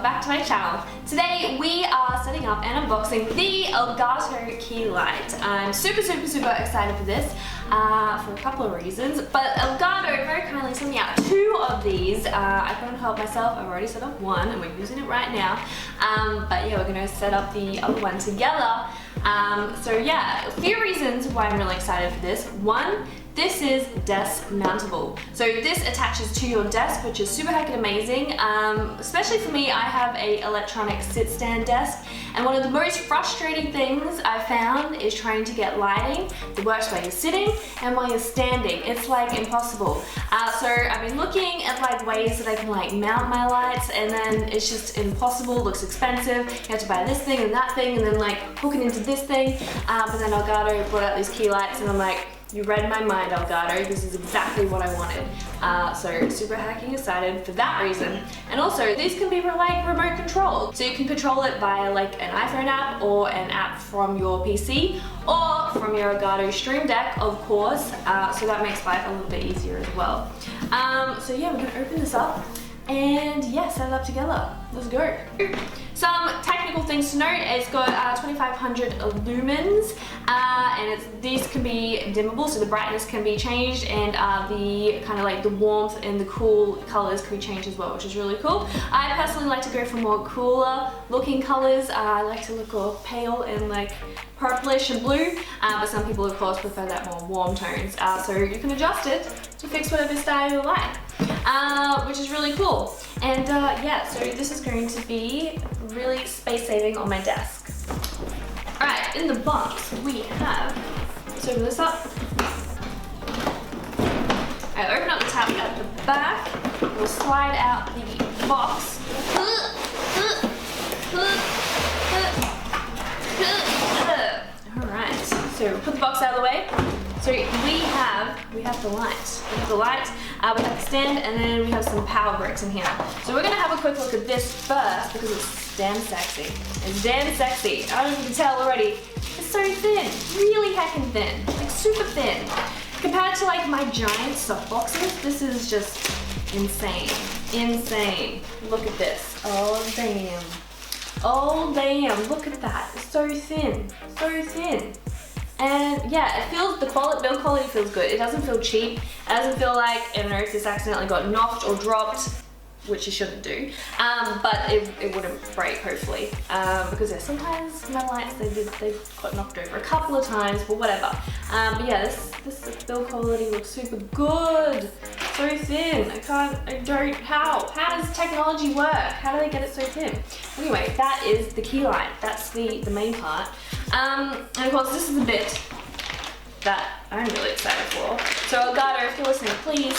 welcome back to my channel. Today we are setting up and unboxing the Elgato key light. I'm super excited for this for a couple of reasons, but Elgato very kindly sent me out two of these. I couldn't help myself. I've already set up one and we're using it right now, but yeah, we're going to set up the other one together. So yeah, a few reasons why I'm really excited for this. One, this is desk mountable. So this attaches to your desk, which is super heckin' amazing. Especially for me, I have a electronic sit-stand desk, and one of the most frustrating things I found is trying to get lighting that works while you're sitting and while you're standing. It's like impossible. So I've been looking at like ways that I can like mount my lights, and then it's just impossible, looks expensive. You have to buy this thing and that thing and then like hook it into this thing. But then Elgato brought out these key lights and I'm like, you read my mind, Elgato. This is exactly what I wanted. So super hacking excited for that reason. And also, these can be like remote controlled. So you can control it via like an iPhone app or an app from your PC or from your Elgato Stream Deck, of course. So that makes life a little bit easier as well. So yeah, we're gonna open this up and yeah, set it up together. Let's go. Some technical things to note: it's got 2500 lumens, and these can be dimmable, so the brightness can be changed, and the kind of like the warmth and the cool colors can be changed as well, which is really cool. I personally like to go for more cooler looking colors. I like to look all pale and like purplish and blue, but some people of course prefer that more warm tones. So you can adjust it to fix whatever style you like, which is really cool. And yeah, so this is going to be really space saving on my desk. Alright, in the box we have, let's open this up. Alright, open up the tab at the back. We'll slide out the box. Alright, so we'll put the box out of the way. So we have the light. We have the light, we have the stand, and then we have some power bricks in here. So we're gonna have a quick look at this first because it's damn sexy. It's damn sexy. I don't know if you can tell already. It's so thin, really heckin' thin, like super thin. Compared to like my giant soft boxes, this is just insane, insane. Look at this. Oh damn. Oh damn, look at that. It's so thin, so thin. And yeah, it feels, the build quality feels good. It doesn't feel cheap. It doesn't feel like, I don't know if this accidentally got knocked or dropped, which you shouldn't do, but it wouldn't break, hopefully. Because yeah, sometimes my lights, they've got knocked over a couple of times, but whatever. But yeah, this build quality looks super good. So thin. How does technology work? How do they get it so thin? Anyway, that is the key light. That's the main part. And of course, this is the bit that I'm really excited for. So Elgato, if you're listening, please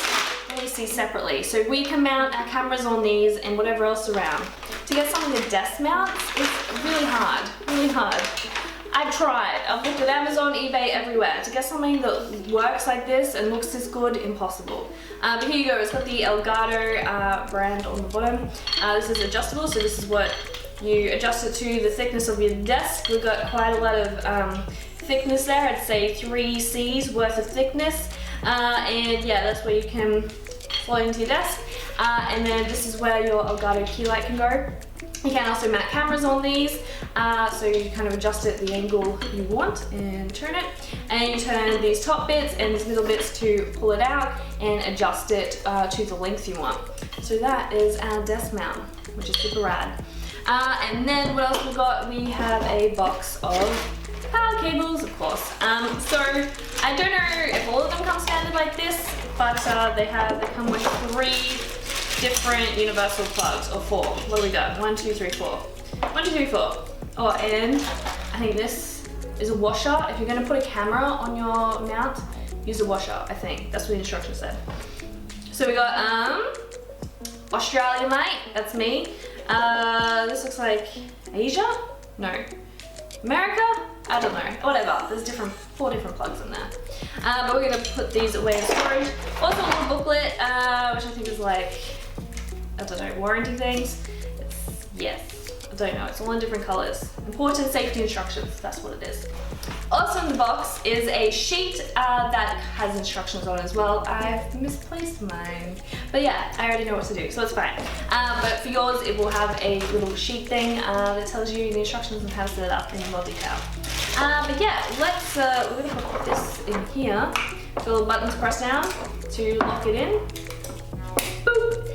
release these separately. So we can mount our cameras on these and whatever else around. To get some of the desk mounts, it's really hard, really hard. I've tried. I've looked at Amazon, eBay, everywhere. To get something that works like this and looks this good, impossible. But here you go. It's got the Elgato brand on the bottom. This is adjustable, so this is what you adjust it to the thickness of your desk. We've got quite a lot of thickness there. I'd say 3 C's worth of thickness. And yeah, that's where you can slot into your desk. And then this is where your Elgato key light can go. You can also mount cameras on these, so you kind of adjust it the angle you want and turn it. And you turn these top bits and these middle bits to pull it out and adjust it to the length you want. So that is our desk mount, which is super rad. And then what else we got? We have a box of power cables, of course. So I don't know if all of them come standard like this, but they come with 3 different universal plugs, or 4. What do we got? 1, 2, 3, 4. 1, 2, 3, 4. Oh, and I think this is a washer. If you're gonna put a camera on your mount, use a washer, I think. That's what the instructions said. So we got Australia, mate, that's me. This looks like Asia? No. America? I don't know. Whatever. There's 4 different plugs in there. But we're gonna put these away in storage. Also a little booklet, which I think is like, I don't know, warranty things. Yes. I don't know, it's all in different colors. Important safety instructions, that's what it is. Also in the box is a sheet that has instructions on it as well. I've misplaced mine, but yeah, I already know what to do, so it's fine. But for yours, it will have a little sheet thing that tells you the instructions and how to set it up in more detail. But yeah, we're gonna put this in here. So the buttons press down to lock it in. Boop.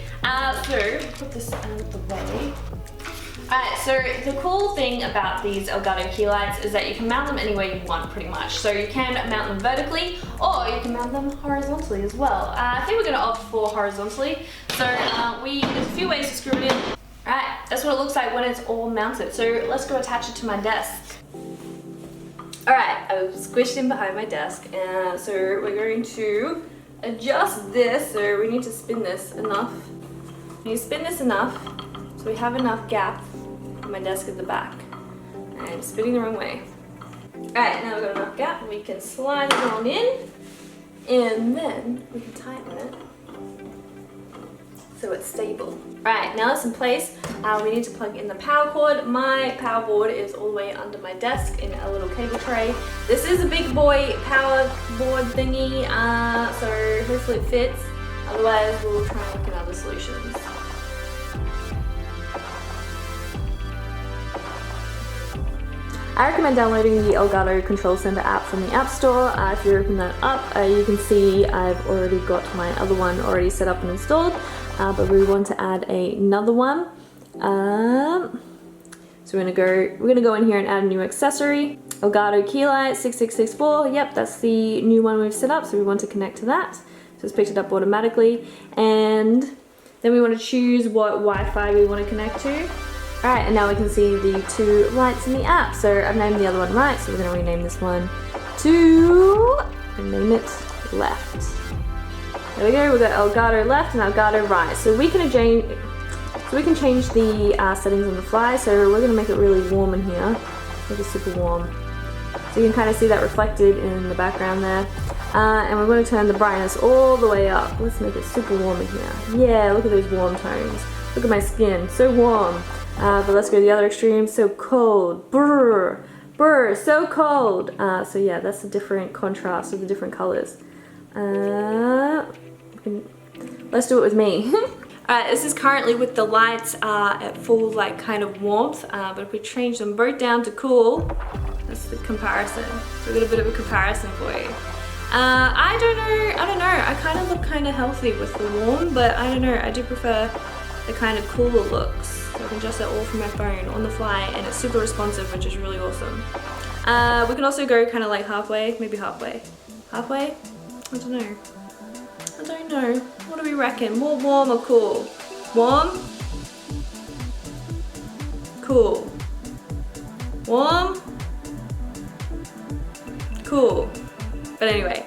So put this out of the way. Alright, so the cool thing about these Elgato key lights is that you can mount them any way you want pretty much. So you can mount them vertically or you can mount them horizontally as well. I think we're going to opt for horizontally. So there's a few ways to screw it in. Alright, that's what it looks like when it's all mounted. So let's go attach it to my desk. Alright, I've squished in behind my desk, and so we're going to adjust this. So we need to spin this enough. We need to spin this enough so we have enough gap on my desk at the back. And spinning the wrong way. Alright, now we've got enough gap, we can slide it on in, and then we can tighten it so it's stable. Alright, now it's in place, we need to plug in the power cord. My power board is all the way under my desk in a little cable tray. This is a big boy power board thingy, so hopefully it fits. Otherwise, we'll try and look at other solutions. I recommend downloading the Elgato Control Center app from the App Store. If you open that up, you can see I've already got my other one already set up and installed, but we want to add another one. So we're gonna go in here and add a new accessory. Elgato key light 6664. Yep, that's the new one we've set up. So we want to connect to that. So it's picked it up automatically, and then we want to choose what Wi-Fi we want to connect to. Alright, and now we can see the two lights in the app. So I've named the other one right, so we're going to rename this one to, and name it left. There we go, we've got Elgato left and Elgato right. So we can change the settings on the fly. So we're going to make it really warm in here, make it super warm. So you can kind of see that reflected in the background there. And we're going to turn the brightness all the way up. Let's make it super warm in here. Yeah, look at those warm tones. Look at my skin, so warm. But let's go to the other extreme, so cold, brr, brr, so cold. So yeah, that's the different contrast of the different colors. Let's do it with me. This is currently with the lights at full like kind of warmth, but if we change them both down to cool, that's the comparison. So we got a bit of a comparison for you. I don't know, I kind of look kind of healthy with the warm, but I don't know, I do prefer the kind of cooler looks. So I can adjust that all from my phone on the fly, and it's super responsive, which is really awesome. We can also go kind of like halfway, maybe halfway. Halfway? I don't know. I don't know. What do we reckon? More warm or cool? Warm? Cool. Warm? Cool. But anyway,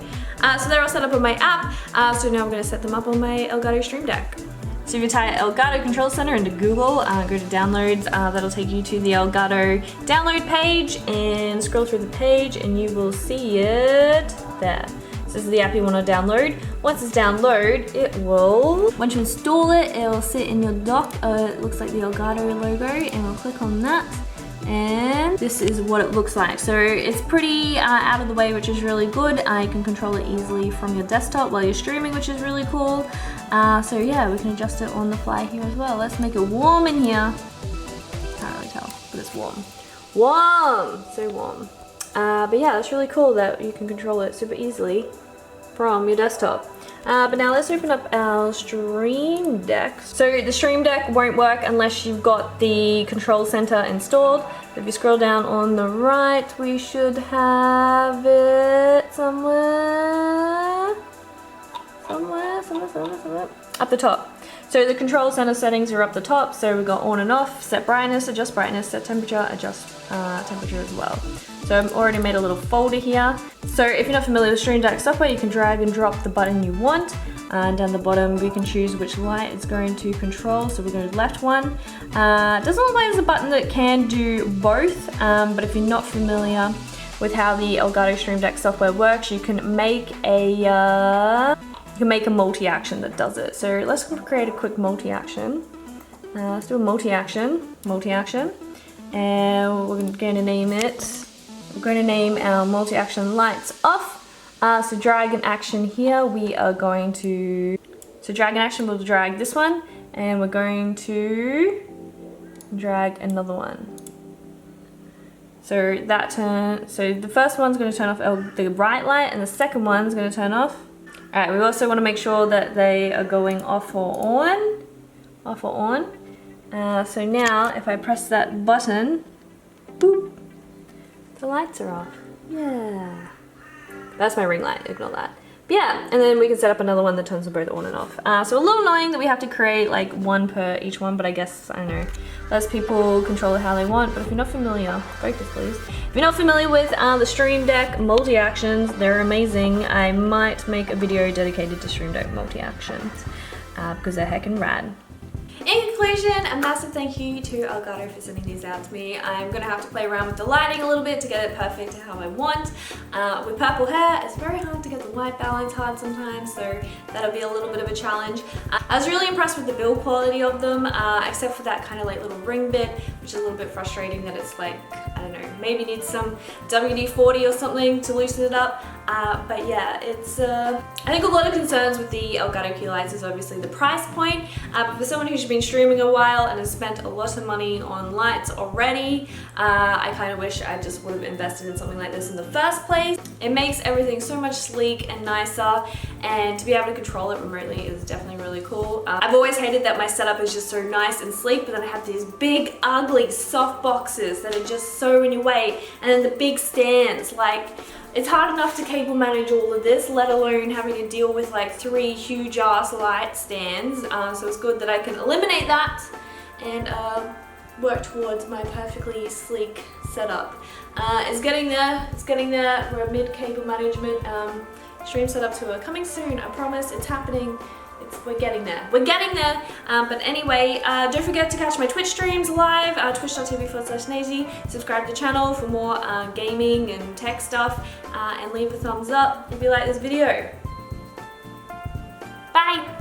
so they're all set up on my app, so now I'm going to set them up on my Elgato Stream Deck. So if you type Elgato Control Center into Google, go to downloads, that'll take you to the Elgato download page, and scroll through the page and you will see it there. So this is the app you want to download. Once it's downloaded, once you install it, it'll sit in your dock. It looks like the Elgato logo, and we'll click on that. And this is what it looks like. So it's pretty out of the way, which is really good. You can control it easily from your desktop while you're streaming, which is really cool. So yeah, we can adjust it on the fly here as well. Let's make it warm in here. Can't really tell, but it's warm. Warm! So warm. But yeah, it's really cool that you can control it super easily from your desktop. But now let's open up our Stream Deck. So the Stream Deck won't work unless you've got the Control Center installed. If you scroll down on the right, we should have it somewhere. Up the top. So the Control Center settings are up the top. So we've got on and off, set brightness, adjust brightness, set temperature, adjust temperature as well. So I've already made a little folder here. So if you're not familiar with Stream Deck software, you can drag and drop the button you want. And down the bottom, we can choose which light it's going to control. So we're going to the left one. It doesn't look like there's a button that can do both, but if you're not familiar with how the Elgato Stream Deck software works, you can make a multi-action that does it. So let's create a quick multi-action. Let's do a multi-action. and we're going to name it. We're going to name our multi-action lights off. So drag and action here, we are going to, so drag and action, we'll drag this one, and we're going to drag another one. So the first one's going to turn off the bright light, and the second one's going to turn off. Alright, we also want to make sure that they are going off or on. Off or on. So now, if I press that button, boop, the lights are off. Yeah. That's my ring light, ignore that. But yeah, and then we can set up another one that turns them both on and off. So a little annoying that we have to create like one per each one, but I guess, I don't know, lets people control it how they want. But if you're not familiar, focus please. If you're not familiar with the Stream Deck multi-actions, they're amazing. I might make a video dedicated to Stream Deck multi-actions because they're heckin' rad. In conclusion, a massive thank you to Elgato for sending these out to me. I'm going to have to play around with the lighting a little bit to get it perfect to how I want. With purple hair, it's very hard to get the white balance hard sometimes, so that'll be a little bit of a challenge. I was really impressed with the build quality of them, except for that kind of like little ring bit, which is a little bit frustrating that it's like, I don't know, maybe needs some WD-40 or something to loosen it up. But yeah, it's, I think a lot of concerns with the Elgato Q lights is obviously the price point, but for someone who's been streaming a while and has spent a lot of money on lights already, I kind of wish I just would have invested in something like this in the first place. It makes everything so much sleek and nicer, and to be able to control it remotely is definitely really cool. I've always hated that my setup is just so nice and sleek, but then I have these big, ugly, soft boxes that are just so in your way, and then the big stands, like, it's hard enough to cable manage all of this, let alone having to deal with like 3 huge ass light stands. So it's good that I can eliminate that and work towards my perfectly sleek setup. It's getting there, it's getting there. We're mid cable management. Stream setup tour coming soon, I promise, it's happening. We're getting there. We're getting there. But anyway, don't forget to catch my Twitch streams live, twitch.tv/Nazy. Subscribe to the channel for more gaming and tech stuff, and leave a thumbs up if you like this video. Bye!